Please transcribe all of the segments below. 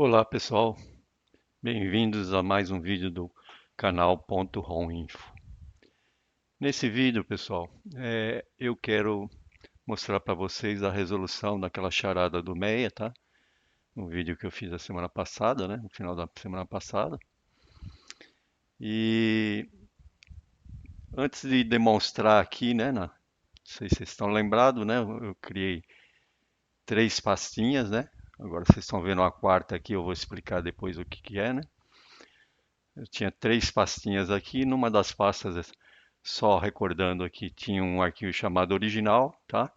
Olá pessoal, bem-vindos a mais um vídeo do canal .rom Info. Nesse vídeo, pessoal, eu quero mostrar para vocês a resolução daquela charada do Meia, tá? Um vídeo que eu fiz a semana passada, né? No final da semana passada. E antes de demonstrar aqui, né? Não sei se vocês estão lembrados, né? Eu criei três pastinhas, né? Agora vocês estão vendo a quarta aqui, eu vou explicar depois o que que é, né? Eu tinha três pastinhas aqui, numa das pastas, só recordando aqui, tinha um arquivo chamado original, tá?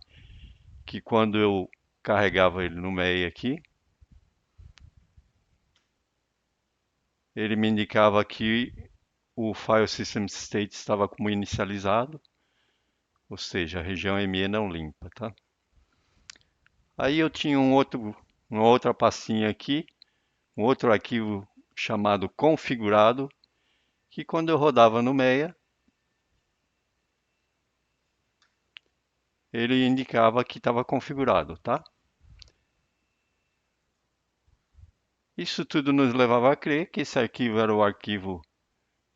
Que quando eu carregava ele no MEI aqui, ele me indicava que o file system state estava como inicializado, ou seja, a região ME não limpa, tá? Aí eu tinha uma outra pastinha aqui, um outro arquivo chamado configurado, que quando eu rodava no MEIA, ele indicava que estava configurado, tá? Isso tudo nos levava a crer que esse arquivo era o arquivo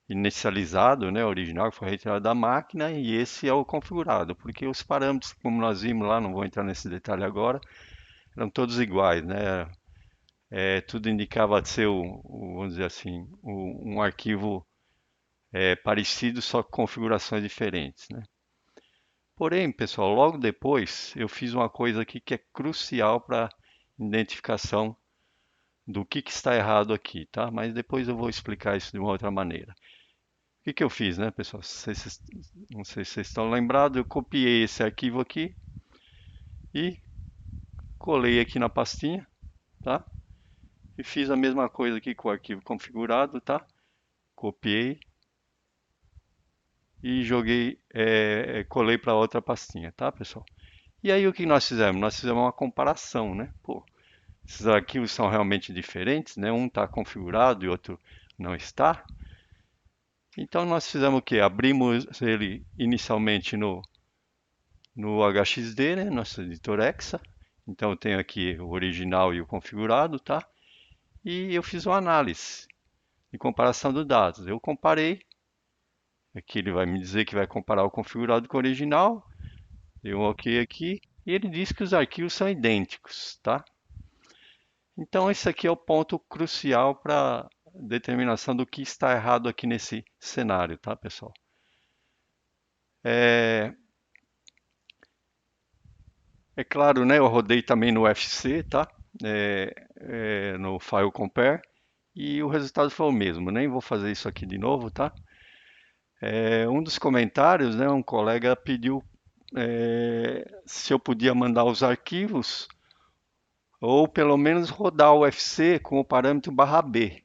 inicializado, né, original, que foi retirado da máquina, e esse é o configurado, porque os parâmetros, como nós vimos lá, não vou entrar nesse detalhe agora, eram todos iguais, né? Tudo indicava ser, vamos dizer assim, um arquivo parecido, só com configurações diferentes, né? Porém, pessoal, logo depois eu fiz uma coisa aqui que é crucial para identificação do que está errado aqui, tá? Mas depois eu vou explicar isso de uma outra maneira. O que que eu fiz, né, pessoal? Não sei se vocês estão lembrados, eu copiei esse arquivo aqui e colei aqui na pastinha, tá? E fiz a mesma coisa aqui com o arquivo configurado, tá? Copiei e joguei, colei para outra pastinha, tá, pessoal? E aí o que nós fizemos? Nós fizemos uma comparação, né? Pô, esses arquivos são realmente diferentes, né? Um está configurado e outro não está. Então nós fizemos o quê? Abrimos ele inicialmente no HXD, né? Nosso editor Exa. Então eu tenho aqui o original e o configurado, tá? E eu fiz uma análise de comparação dos dados. Eu comparei, aqui ele vai me dizer que vai comparar o configurado com o original. Dei um OK aqui e ele diz que os arquivos são idênticos, tá? Então esse aqui é o ponto crucial para determinação do que está errado aqui nesse cenário, tá, pessoal? É, é claro, né? Eu rodei também no UFC, tá? No File Compare e o resultado foi o mesmo. Nem vou fazer isso aqui de novo, tá? Um dos comentários, né? Um colega pediu se eu podia mandar os arquivos ou pelo menos rodar o UFC com o parâmetro barra B,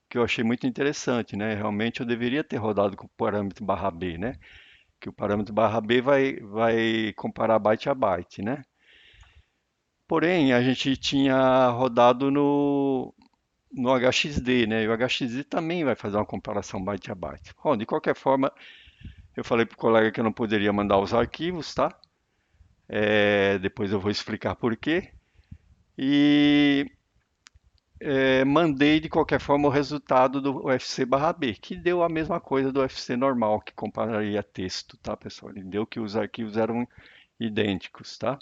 que eu achei muito interessante, né? Realmente eu deveria ter rodado com o parâmetro barra B, né? Que o parâmetro barra B vai comparar byte a byte, né? Porém, a gente tinha rodado no HXD, né? E o HXD também vai fazer uma comparação byte a byte. Bom, de qualquer forma, eu falei para o colega que eu não poderia mandar os arquivos, tá? Depois eu vou explicar por quê. E mandei de qualquer forma o resultado do UFC barra B, que deu a mesma coisa do UFC normal, que compararia texto, tá, pessoal? Ele deu que os arquivos eram idênticos, tá?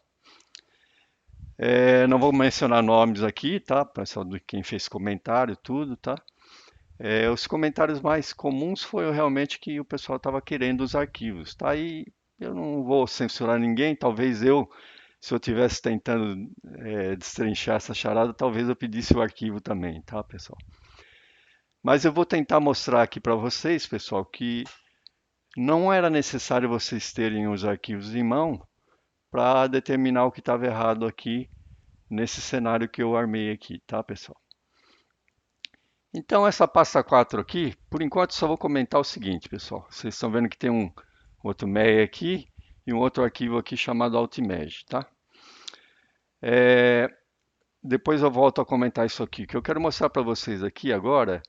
Não vou mencionar nomes aqui, tá? Pessoal, de quem fez comentário, tudo, tá? Os comentários mais comuns foi realmente que o pessoal estava querendo os arquivos, tá? E eu não vou censurar ninguém, talvez eu, se eu estivesse tentando destrinchar essa charada, talvez eu pedisse o arquivo também, tá, pessoal? Mas eu vou tentar mostrar aqui para vocês, pessoal, que não era necessário vocês terem os arquivos em mão para determinar o que estava errado aqui nesse cenário que eu armei aqui, tá, pessoal? Então, essa pasta 4 aqui, por enquanto só vou comentar o seguinte, pessoal. Vocês estão vendo que tem um outro MEI aqui e um outro arquivo aqui chamado Altmeg, tá? Depois eu volto a comentar isso aqui. O que eu quero mostrar para vocês aqui agora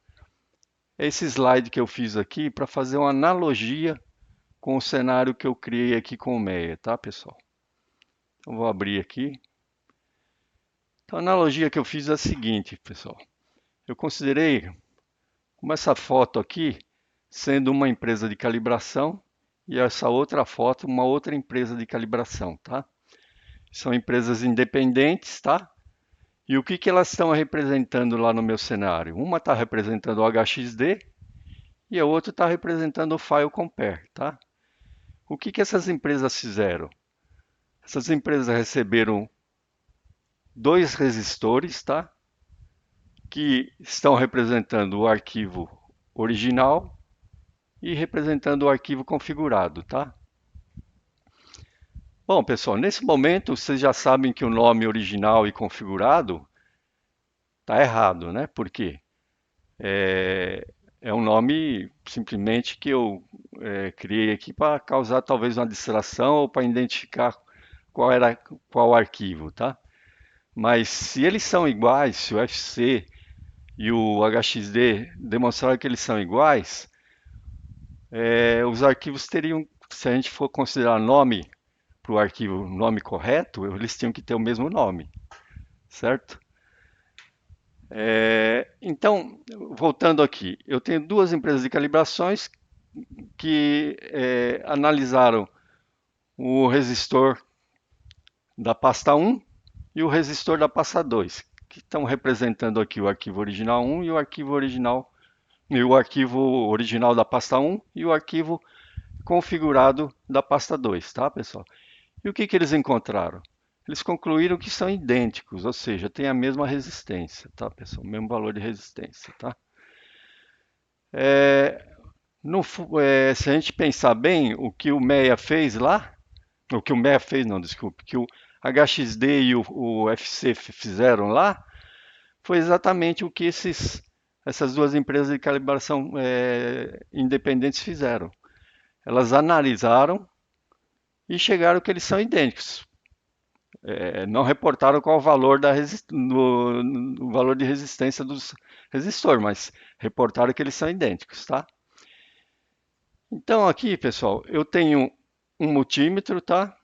é esse slide que eu fiz aqui para fazer uma analogia com o cenário que eu criei aqui com o MEI, tá, pessoal? Então, vou abrir aqui. Então, a analogia que eu fiz é a seguinte, pessoal. eu considerei como essa foto aqui sendo uma empresa de calibração e essa outra foto uma outra empresa de calibração, tá? São empresas independentes, tá? E o que que elas estão representando lá no meu cenário? Uma está representando o HXD e a outra está representando o File Compare, tá? O que que essas empresas fizeram? Essas empresas receberam dois resistores, tá? Que estão representando o arquivo original e representando o arquivo configurado, tá? Bom, pessoal, nesse momento vocês já sabem que o nome original e configurado está errado, né? Por quê? É um nome simplesmente que eu criei aqui para causar talvez uma distração ou para identificar qual arquivo, tá? Mas se eles são iguais, se o FC e o HXD demonstraram que eles são iguais, os arquivos teriam, se a gente for considerar nome para o arquivo nome correto, eles tinham que ter o mesmo nome, certo? Então, voltando aqui, eu tenho duas empresas de calibrações que analisaram o resistor da pasta 1 e o resistor da pasta 2, que estão representando aqui o arquivo original 1 e o arquivo original da pasta 1 e o arquivo configurado da pasta 2, tá, pessoal? E o que que eles encontraram? Eles concluíram que são idênticos, ou seja, têm a mesma resistência, tá, pessoal? O mesmo valor de resistência, tá? Se a gente pensar bem, o que o Meia fez lá, o que o Meia fez, não, desculpe, que o HXD e o FC fizeram lá, foi exatamente o que essas duas empresas de calibração independentes fizeram. Elas analisaram e chegaram que eles são idênticos. Não reportaram qual o valor o valor de resistência dos resistores, mas reportaram que eles são idênticos, tá? Então aqui, pessoal, eu tenho um multímetro, tá?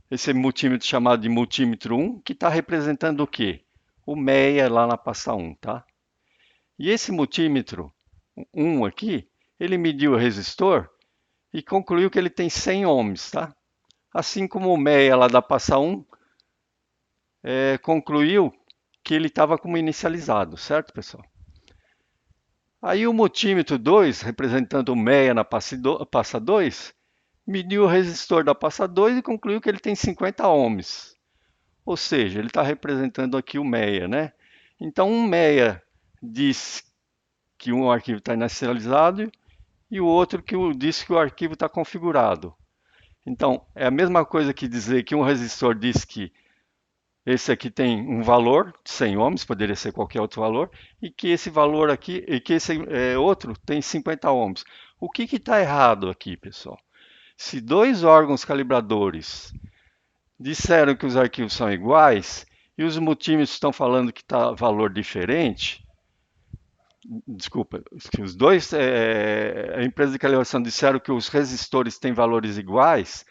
Esse multímetro chamado de multímetro 1, que está representando o quê? O MEA lá na pasta 1, tá? E esse multímetro 1 aqui, ele mediu o resistor e concluiu que ele tem 100 ohms, tá? Assim como o MEA lá da pasta 1 concluiu que ele estava como inicializado, certo, pessoal? Aí o multímetro 2, representando o MEA na pasta 2, mediu o resistor da pasta 2 e concluiu que ele tem 50 ohms. Ou seja, ele está representando aqui o MEA, né? Então, um MEA diz que um arquivo está inicializado e o outro diz que o arquivo está configurado. Então, é a mesma coisa que dizer que um resistor diz que esse aqui tem um valor, 100 ohms, poderia ser qualquer outro valor, e que esse valor aqui, e que esse outro tem 50 ohms. O que está errado aqui, pessoal? Se dois órgãos calibradores disseram que os arquivos são iguais e os multímetros estão falando que está valor diferente, desculpa, que os dois, a empresa de calibração disseram que os resistores têm valores iguais,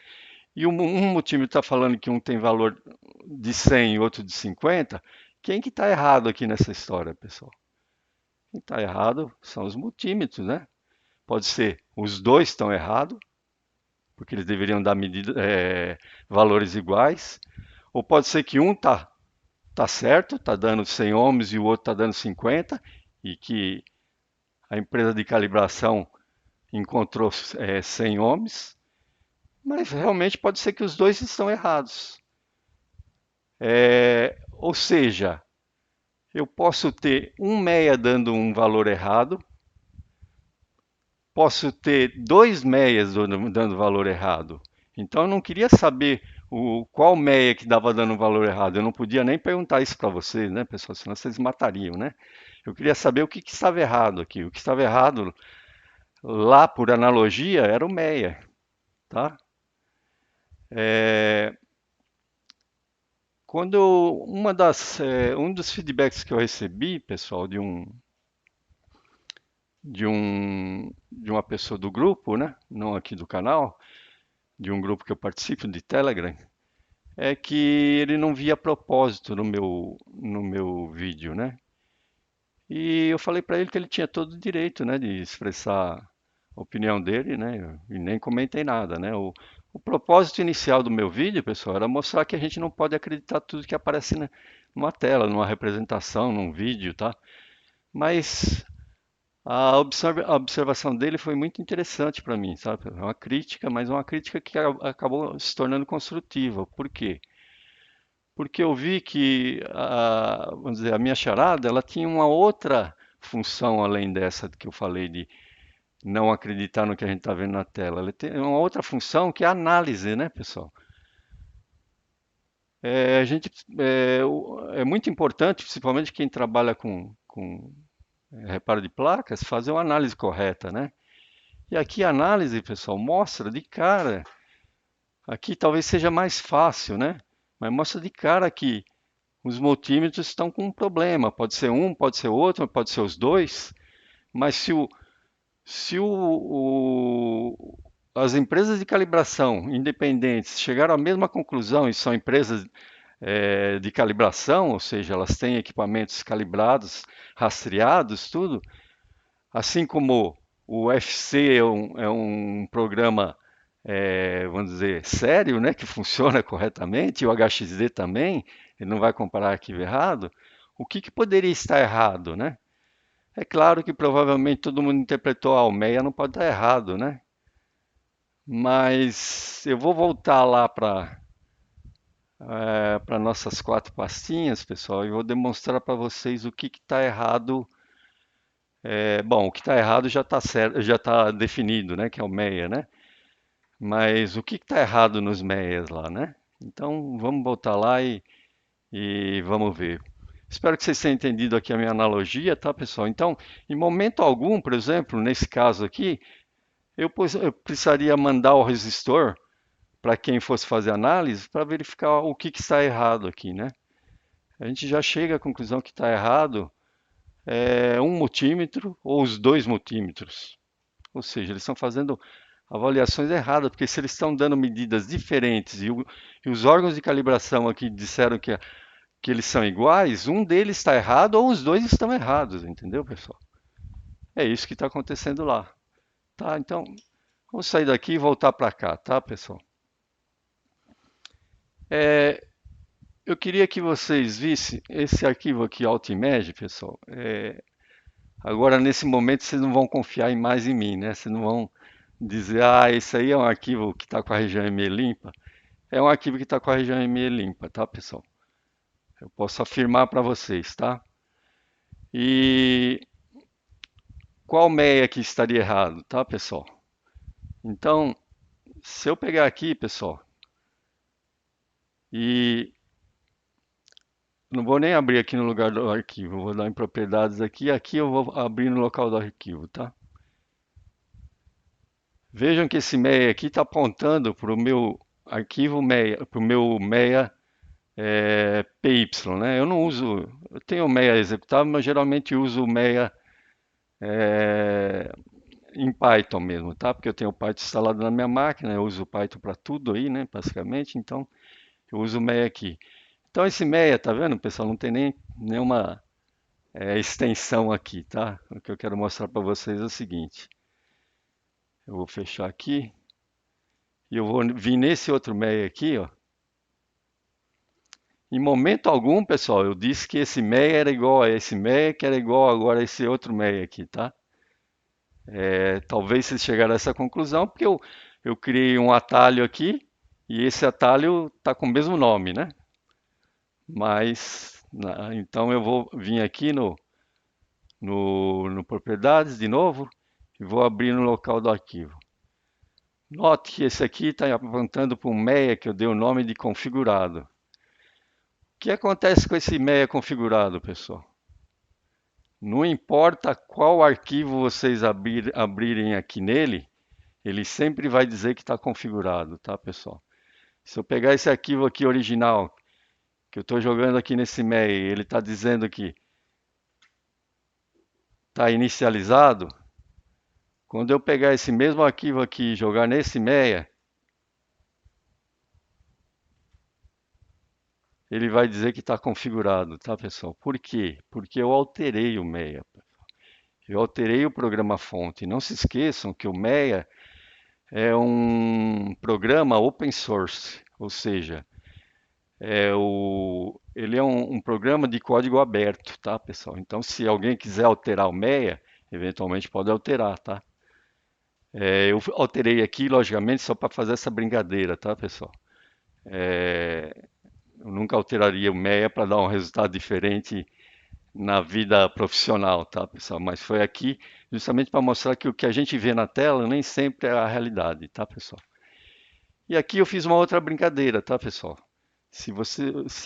e um multímetro está falando que um tem valor de 100 e outro de 50, quem que está errado aqui nessa história, pessoal? Quem está errado são os multímetros, né? Pode ser os dois estão errados, porque eles deveriam dar valores iguais, ou pode ser que um tá certo, tá dando 100 ohms e o outro tá dando 50, e que a empresa de calibração encontrou 100 ohms, mas realmente pode ser que os dois estão errados. Ou seja, eu posso ter um meia dando um valor errado, posso ter dois meias dando valor errado. Então eu não queria saber qual meia que estava dando valor errado. Eu não podia nem perguntar isso para vocês, né, pessoal? Senão vocês matariam, né? Eu queria saber o que estava errado aqui. O que estava errado lá, por analogia, era o meia, tá? Um dos feedbacks que eu recebi, pessoal, de uma pessoa do grupo, né? Não aqui do canal, de um grupo que eu participo de Telegram, é que ele não via propósito no meu vídeo, né? E eu falei para ele que ele tinha todo o direito, né, de expressar a opinião dele, né, e nem comentei nada, né. O propósito inicial do meu vídeo, pessoal, era mostrar que a gente não pode acreditar tudo que aparece numa tela, numa representação, num vídeo, tá? Mas a observação dele foi muito interessante para mim, sabe? É uma crítica, mas uma crítica que acabou se tornando construtiva. Por quê? Porque eu vi que, vamos dizer, a minha charada, ela tinha uma outra função além dessa que eu falei de não acreditar no que a gente está vendo na tela. Ela tem uma outra função que é a análise, né, pessoal? A gente é muito importante, principalmente quem trabalha com reparo de placas, fazer uma análise correta, né? E aqui a análise, pessoal, mostra de cara, aqui talvez seja mais fácil, né? Mas mostra de cara que os multímetros estão com um problema. Pode ser um, pode ser outro, pode ser os dois. Mas se as empresas de calibração independentes chegaram à mesma conclusão e são empresas de calibração, ou seja, elas têm equipamentos calibrados, rastreados, tudo, assim como o UFC é um programa, vamos dizer, sério, né, que funciona corretamente, e o HXD também, ele não vai comparar arquivo errado, o que que poderia estar errado, né? É claro que provavelmente todo mundo interpretou, o MEIA não pode estar errado, né? Mas eu vou voltar lá para nossas quatro pastinhas, pessoal, e vou demonstrar para vocês o que está errado. Bom, o que está errado já está certo, já está definido, né? Que é o MEIA, né? Mas o que está errado nos MEIAs lá, né? Então vamos voltar lá e vamos ver. Espero que vocês tenham entendido aqui a minha analogia, tá, pessoal? Então, em momento algum, por exemplo, nesse caso aqui, eu precisaria mandar o resistor para quem fosse fazer análise para verificar o que está errado aqui, né? A gente já chega à conclusão que está errado um multímetro ou os dois multímetros. Ou seja, eles estão fazendo avaliações erradas, porque se eles estão dando medidas diferentes e os órgãos de calibração aqui disseram que eles são iguais, um deles está errado ou os dois estão errados, entendeu, pessoal? É isso que está acontecendo lá. Tá, então vamos sair daqui e voltar para cá, tá, pessoal? É, eu queria que vocês vissem esse arquivo aqui, Altimed, pessoal. Agora, nesse momento, vocês não vão confiar mais em mim, né? Vocês não vão dizer, esse aí é um arquivo que está com a região ME limpa. É um arquivo que está com a região ME limpa, tá, pessoal? Eu posso afirmar para vocês, tá? E qual MEIA que estaria errado, tá, pessoal? Então, se eu pegar aqui, pessoal, e não vou nem abrir aqui no lugar do arquivo, vou dar em propriedades aqui, aqui eu vou abrir no local do arquivo, tá? Vejam que esse MEIA aqui está apontando para o meu arquivo MEIA, para o meu MEIA PY, né? Eu não uso, eu tenho o MEIA executável, mas geralmente uso o MEIA é, em Python mesmo, tá? Porque eu tenho o Python instalado na minha máquina, eu uso o Python para tudo aí, né? Basicamente, então eu uso o MEIA aqui. Então esse MEIA, tá vendo, pessoal? Não tem nem nenhuma extensão aqui, tá? O que eu quero mostrar para vocês é o seguinte: eu vou fechar aqui e eu vou vir nesse outro MEIA aqui, ó. Em momento algum, pessoal, eu disse que esse MEIA era igual a esse MEIA, que era igual agora a esse outro MEIA aqui, tá? Talvez vocês chegaram a essa conclusão porque eu criei um atalho aqui e esse atalho está com o mesmo nome, né? Mas, então eu vou vir aqui no propriedades de novo e vou abrir no local do arquivo. Note que esse aqui está apontando para um MEIA que eu dei o nome de configurado. O que acontece com esse MEIA configurado, pessoal? Não importa qual arquivo vocês abrirem aqui nele, ele sempre vai dizer que está configurado, tá, pessoal? Se eu pegar esse arquivo aqui original, que eu estou jogando aqui nesse MEI, ele está dizendo que está inicializado, quando eu pegar esse mesmo arquivo aqui e jogar nesse MEIA, ele vai dizer que está configurado, tá, pessoal? Por quê? Porque eu alterei o MEIA. Eu alterei o programa fonte. Não se esqueçam que o MEIA é um programa open source, ou seja, ele é um programa de código aberto, tá, pessoal? Então, se alguém quiser alterar o MEIA, eventualmente pode alterar, tá? Eu alterei aqui, logicamente, só para fazer essa brincadeira, tá, pessoal? Eu nunca alteraria o MEIA para dar um resultado diferente na vida profissional, tá, pessoal? Mas foi aqui justamente para mostrar que o que a gente vê na tela nem sempre é a realidade, tá, pessoal? E aqui eu fiz uma outra brincadeira, tá, pessoal? Se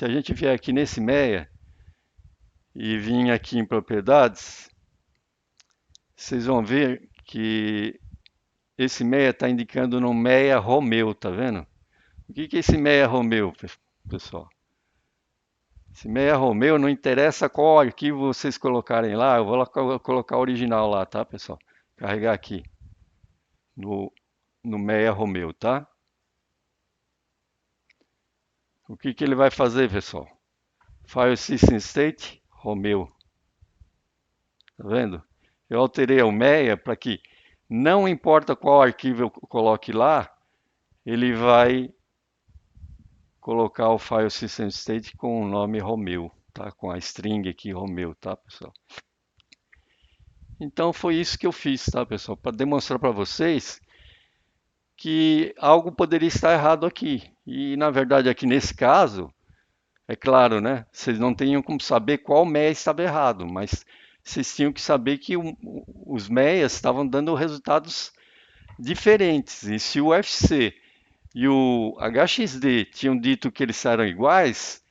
a gente vier aqui nesse MEIA e vir aqui em propriedades, vocês vão ver que esse MEIA está indicando no MEIA Romeu, tá vendo? O que que é esse MEIA Romeu, pessoal? Esse MEIA Romeu não interessa qual arquivo vocês colocarem lá, eu vou colocar o original lá, tá, pessoal? Carregar aqui no, no MEIA Romeu, tá? O que que ele vai fazer, pessoal? File System State Romeu, tá vendo? Eu alterei o MEIA para que não importa qual arquivo eu coloque lá, ele vai colocar o file system state com o nome Romeu, tá? Com a string aqui Romeu, tá, pessoal? Então foi isso que eu fiz, tá, pessoal? Para demonstrar para vocês que algo poderia estar errado aqui. E na verdade aqui nesse caso, é claro, né? Vocês não tinham como saber qual MEIA estava errado, mas vocês tinham que saber que os MEIAs estavam dando resultados diferentes. E se o UFC e o HXD tinham dito que eles eram iguais,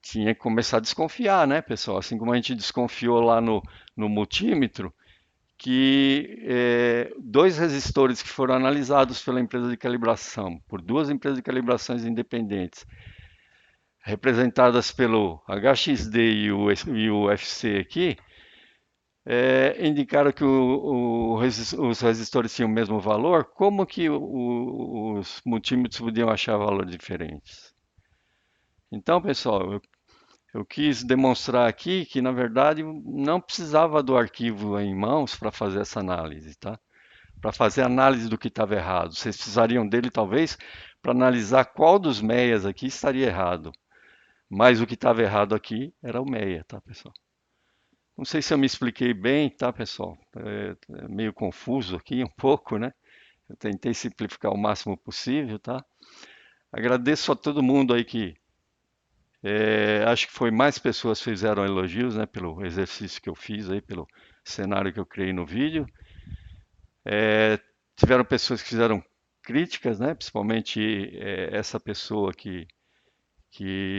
tinha que começar a desconfiar, né, pessoal? Assim como a gente desconfiou lá no multímetro, que dois resistores que foram analisados pela empresa de calibração, por duas empresas de calibrações independentes, representadas pelo HXD e o UFC aqui, indicaram que os resistores tinham o mesmo valor, como que os multímetros podiam achar valores diferentes? Então, pessoal, eu quis demonstrar aqui que, na verdade, não precisava do arquivo em mãos para fazer essa análise, tá? Para fazer a análise do que estava errado. Vocês precisariam dele, talvez, para analisar qual dos meias aqui estaria errado. Mas o que estava errado aqui era o meia, tá, pessoal? Não sei se eu me expliquei bem, tá, pessoal? É meio confuso aqui um pouco, né? Eu tentei simplificar o máximo possível, tá? Agradeço a todo mundo aí que acho que foi mais pessoas que fizeram elogios, né, pelo exercício que eu fiz aí, pelo cenário que eu criei no vídeo. Tiveram pessoas que fizeram críticas, né, principalmente essa pessoa que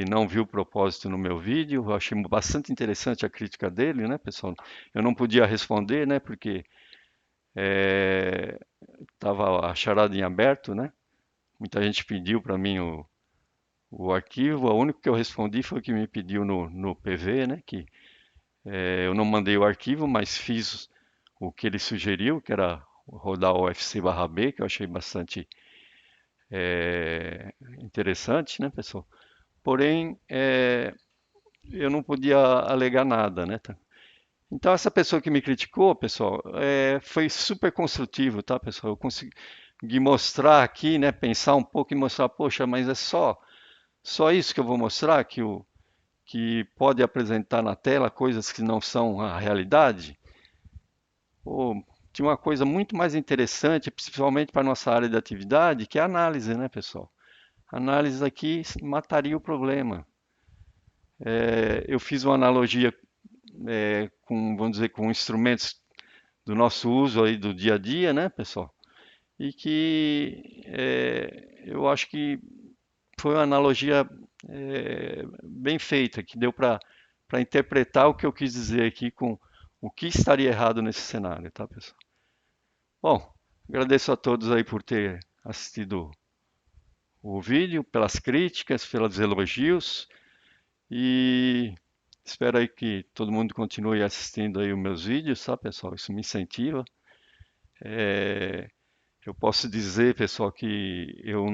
não viu o propósito no meu vídeo. Eu achei bastante interessante a crítica dele, né, pessoal? Eu não podia responder, né, porque estava a charada em aberto, né? Muita gente pediu para mim o arquivo. O único que eu respondi foi o que me pediu no PV, né? Que eu não mandei o arquivo, mas fiz o que ele sugeriu, que era rodar o UFC/B, que eu achei bastante interessante, né, pessoal? Porém, eu não podia alegar nada, né? Tá? Então, essa pessoa que me criticou, pessoal, foi super construtivo, tá, pessoal? Eu consegui mostrar aqui, né, pensar um pouco e mostrar, poxa, mas é só isso que eu vou mostrar, que pode apresentar na tela coisas que não são a realidade? Pô, tinha uma coisa muito mais interessante, principalmente para a nossa área de atividade, que é a análise, né, pessoal? A análise aqui mataria o problema. Eu fiz uma analogia com, vamos dizer, com instrumentos do nosso uso aí do dia a dia, né, pessoal? E que eu acho que foi uma analogia bem feita, que deu para interpretar o que eu quis dizer aqui com o que estaria errado nesse cenário, tá, pessoal? Bom, agradeço a todos aí por ter assistido o vídeo, pelas críticas, pelos elogios e espero aí que todo mundo continue assistindo aí os meus vídeos, tá, pessoal? Isso me incentiva. É, eu posso dizer, pessoal, que eu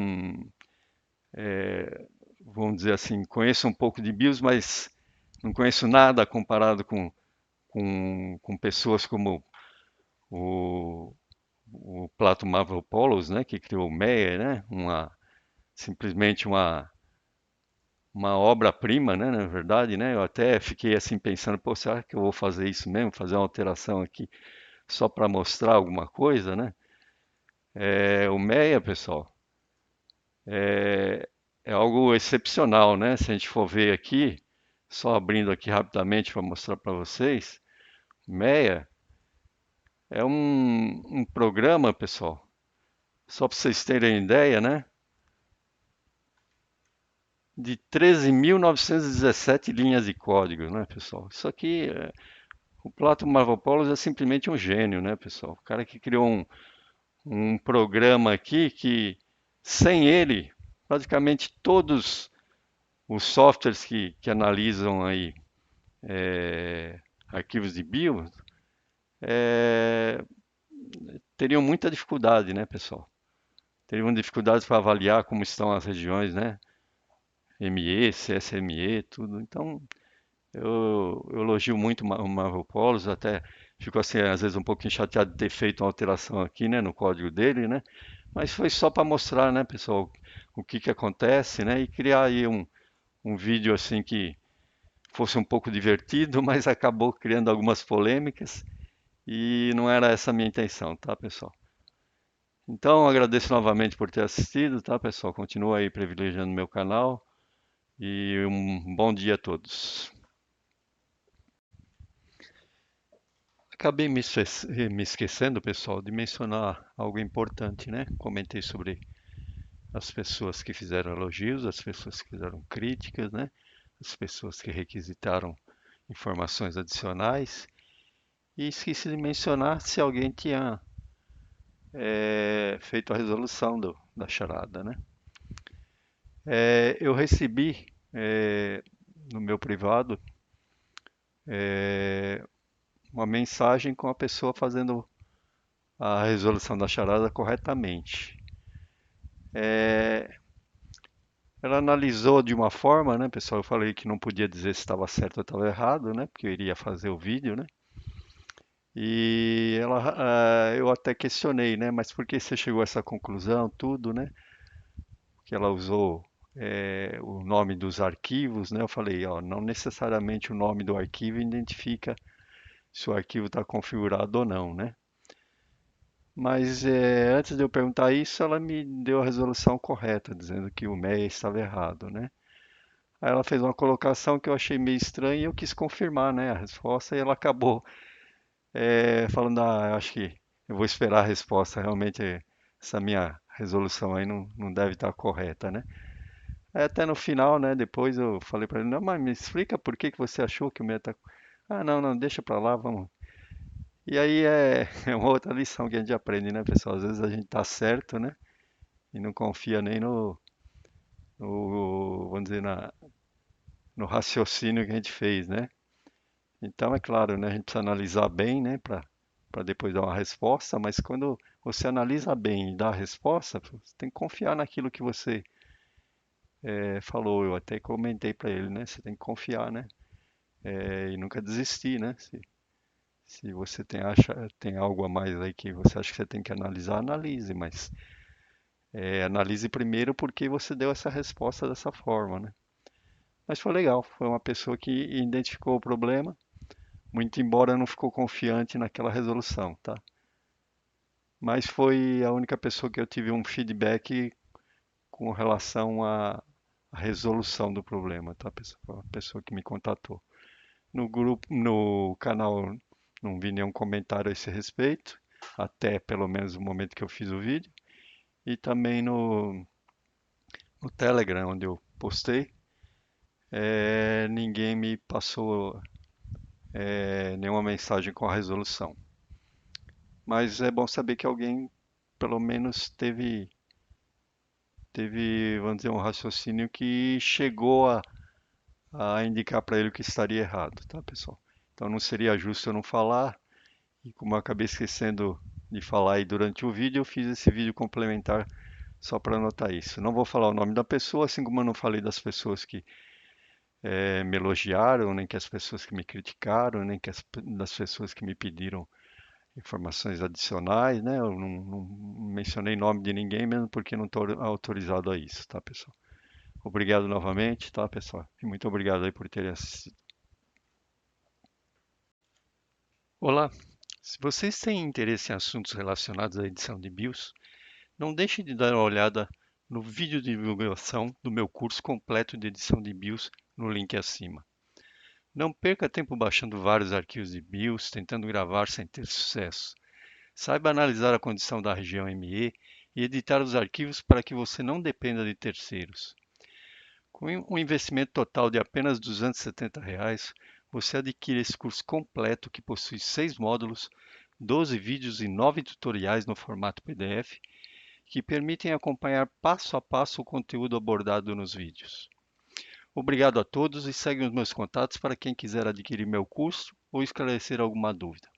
vamos dizer assim, conheço um pouco de BIOS, mas não conheço nada comparado com pessoas como o, o Plato Mavropoulos, né, que criou o Meia, né, simplesmente uma obra-prima, né, na verdade, né, eu até fiquei assim pensando, pô, será que eu vou fazer isso mesmo, fazer uma alteração aqui só para mostrar alguma coisa, né? O Meia, pessoal, é, é algo excepcional, né? Se a gente for ver aqui, só abrindo aqui rapidamente para mostrar para vocês, Meia é um programa, pessoal, só para vocês terem ideia, né? De 13.917 linhas de código, né, pessoal? Isso aqui, o Plato Marvopoulos é simplesmente um gênio, né, pessoal? O cara que criou um programa aqui que, sem ele, praticamente todos os softwares que analisam aí arquivos de BIOS é, teriam muita dificuldade, né, pessoal? Teriam dificuldades para avaliar como estão as regiões, né? ME, CSME, tudo. Então, eu elogio muito o Marvel Polos, até fico assim, às vezes um pouquinho chateado de ter feito uma alteração aqui, né, no código dele, né? Mas foi só para mostrar, né, pessoal, o que que acontece, né? E criar aí um vídeo assim que fosse um pouco divertido, mas acabou criando algumas polêmicas e não era essa a minha intenção, tá, pessoal? Então, agradeço novamente por ter assistido, tá, pessoal? Continua aí privilegiando meu canal e um bom dia a todos. Acabei me esquecendo, pessoal, de mencionar algo importante, né? Comentei sobre as pessoas que fizeram elogios, as pessoas que fizeram críticas, né? As pessoas que requisitaram informações adicionais. E esqueci de mencionar se alguém tinha feito a resolução da charada, né? Eu recebi no meu privado uma mensagem com a pessoa fazendo a resolução da charada corretamente. Ela analisou de uma forma, né, pessoal? Eu falei que não podia dizer se estava certo ou estava errado, né? Porque eu iria fazer o vídeo, né? E eu até questionei, né? Mas por que você chegou a essa conclusão, tudo, né? Que ela usou o nome dos arquivos, né? Eu falei, ó, não necessariamente o nome do arquivo identifica se o arquivo está configurado ou não, né? Mas antes de eu perguntar isso, ela me deu a resolução correta, dizendo que o MEI estava errado, né? Aí ela fez uma colocação que eu achei meio estranha e eu quis confirmar, né, a resposta e ela acabou falando, ah, eu acho que eu vou esperar a resposta, realmente essa minha resolução aí não deve estar correta, né? Aí até no final, né, depois eu falei para ele, não, mas me explica por que que você achou que o meu tá... Ah, não, deixa para lá, vamos. E aí é uma outra lição que a gente aprende, né, pessoal? Às vezes a gente tá certo, né, e não confia nem vamos dizer, no raciocínio que a gente fez, né? Então, é claro, né, a gente precisa analisar bem, né, para depois dar uma resposta, mas quando você analisa bem e dá a resposta, você tem que confiar naquilo que você falou. Eu até comentei para ele, né, você tem que confiar, né, e nunca desistir, né. Se você tem algo a mais aí que você acha que você tem que analisar, analise, mas analise primeiro porque você deu essa resposta dessa forma, né. Mas foi legal, foi uma pessoa que identificou o problema, muito embora não ficou confiante naquela resolução, tá? Mas foi a única pessoa que eu tive um feedback com relação à resolução do problema, tá, pessoal? A pessoa que me contatou. No grupo, no canal, não vi nenhum comentário a esse respeito, até pelo menos o momento que eu fiz o vídeo. E também no Telegram, onde eu postei, ninguém me passou nenhuma mensagem com a resolução. Mas é bom saber que alguém, pelo menos, teve, vamos dizer, um raciocínio que chegou a indicar para ele o que estaria errado, tá, pessoal? Então não seria justo eu não falar, e como eu acabei esquecendo de falar aí durante o vídeo, eu fiz esse vídeo complementar Só para anotar isso. Não vou falar o nome da pessoa, assim como eu não falei das pessoas que me elogiaram, nem que as pessoas que me criticaram, nem que das pessoas que me pediram informações adicionais, né? Eu não mencionei nome de ninguém mesmo porque não estou autorizado a isso, tá, pessoal? Obrigado novamente, tá, pessoal? E muito obrigado aí por terem assistido. Olá, se vocês têm interesse em assuntos relacionados à edição de BIOS, não deixe de dar uma olhada no vídeo de divulgação do meu curso completo de edição de BIOS no link acima. Não perca tempo baixando vários arquivos de BIOS, tentando gravar sem ter sucesso. Saiba analisar a condição da região ME e editar os arquivos para que você não dependa de terceiros. Com um investimento total de apenas R$ 270, você adquire esse curso completo que possui 6 módulos, 12 vídeos e 9 tutoriais no formato PDF que permitem acompanhar passo a passo o conteúdo abordado nos vídeos. Obrigado a todos e segue os meus contatos para quem quiser adquirir meu curso ou esclarecer alguma dúvida.